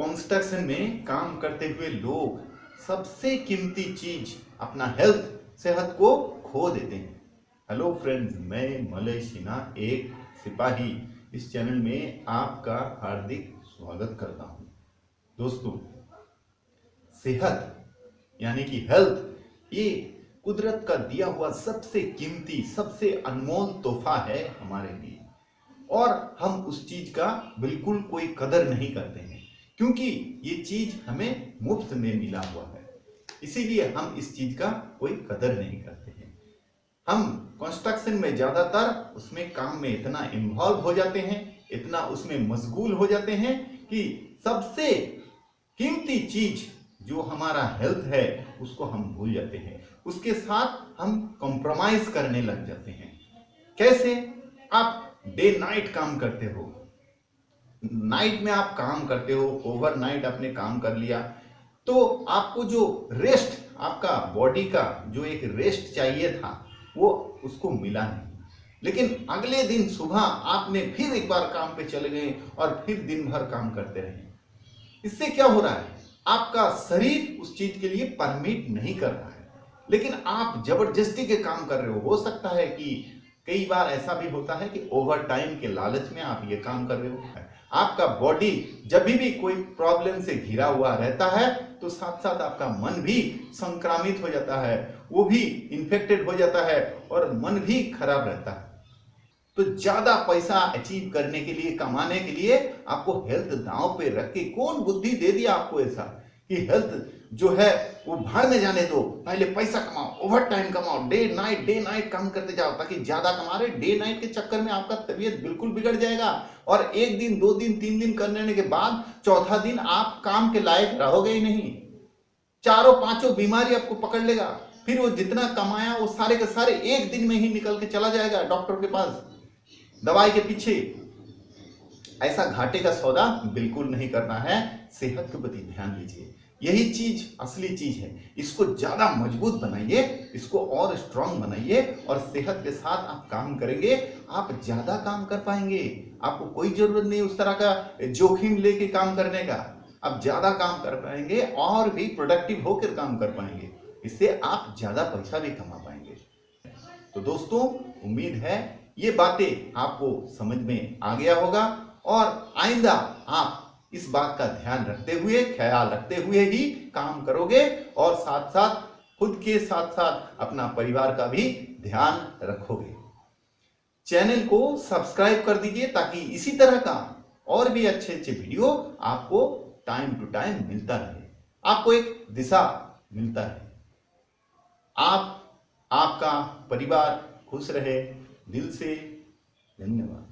Construction में काम करते हुए लोग सबसे कीमती चीज अपना हेल्थ, सेहत को खो देते हैं। हेलो फ्रेंड्स, मैं मलय सिन्हा, एक सिपाही, इस चैनल में आपका हार्दिक स्वागत करता हूं। दोस्तों, सेहत यानी कि हेल्थ, ये कुदरत का दिया हुआ सबसे कीमती, सबसे अनमोल तोहफा है हमारे लिए, और हम उस चीज का बिल्कुल कोई कदर नहीं करते हैं, क्योंकि ये चीज हमें मुफ्त में मिला हुआ है। इसीलिए हम इस चीज का कोई कदर नहीं करते हैं। हम कंस्ट्रक्शन में ज्यादातर उसमें काम में इतना इन्वॉल्व हो जाते हैं, इतना उसमें मशगूल हो जाते हैं कि सबसे कीमती चीज जो हमारा हेल्थ है उसको हम भूल जाते हैं। उसके साथ हम कॉम्प्रोमाइज करने लग जाते हैं। कैसे? आप डे नाइट काम करते हो, नाइट में आप काम करते हो, ओवरनाइट आपने काम कर लिया, तो आपको जो रेस्ट, आपका बॉडी का जो एक रेस्ट चाहिए था वो उसको मिला नहीं। लेकिन अगले दिन सुबह आपने फिर एक बार काम पे चले गए और फिर दिन भर काम करते रहे। इससे क्या हो रहा है? आपका शरीर उस चीज के लिए परमिट नहीं कर रहा है, लेकिन आप जबरदस्ती के काम कर रहे हो। हो सकता है कि कई बार ऐसा भी होता है कि ओवर टाइम के लालच में आप ये काम कर रहे हो। आपका बॉडी जब भी कोई प्रॉब्लम से घिरा हुआ रहता है तो साथ साथ आपका मन भी संक्रामित हो जाता है, वो भी इन्फेक्टेड हो जाता है और मन भी खराब रहता है। तो ज्यादा पैसा अचीव करने के लिए, कमाने के लिए आपको हेल्थ दांव पे रख के कौन बुद्धि दे दिया आपको ऐसा कि हेल्थ जो है वो भाड़ में जाने दो, पहले पैसा कमाओ, ओवर टाइम कमाओ, डे नाइट काम करते जाओ, ताकि ज्यादा कमा रहे। डे नाइट के चक्कर में आपका तबीयत बिल्कुल बिगड़ जाएगा और एक दिन, दो दिन, तीन दिन करने के बाद चौथा दिन आप काम के लायक रहोगे ही नहीं। चारों पांचों बीमारी आपको पकड़ लेगा। फिर वो जितना कमाया वो सारे के सारे एक दिन में ही निकल के चला जाएगा डॉक्टर के पास, दवाई के पीछे। ऐसा घाटे का सौदा बिल्कुल नहीं करना है। सेहत के प्रति ध्यान दीजिए, यही चीज असली चीज है। इसको ज्यादा मजबूत बनाइए, इसको और स्ट्रांग बनाइए, और सेहत के साथ आप काम करेंगे, आप ज्यादा काम कर पाएंगे। आपको कोई जरूरत नहीं उस तरह का जोखिम लेके काम करने का। आप ज्यादा काम कर पाएंगे और भी प्रोडक्टिव होकर काम कर पाएंगे। इससे आप ज्यादा पैसा भी कमा पाएंगे। तो दोस्तों, उम्मीद है ये बातें आपको समझ में आ गया होगा, और आइंदा आप इस बात का ध्यान रखते हुए, ख्याल रखते हुए ही काम करोगे, और साथ साथ खुद के साथ साथ अपना परिवार का भी ध्यान रखोगे। चैनल को सब्सक्राइब कर दीजिए ताकि इसी तरह का और भी अच्छे अच्छे वीडियो आपको टाइम टू टाइम मिलता रहे, आपको एक दिशा मिलता रहे। आप, आपका परिवार खुश रहे। दिल से धन्यवाद।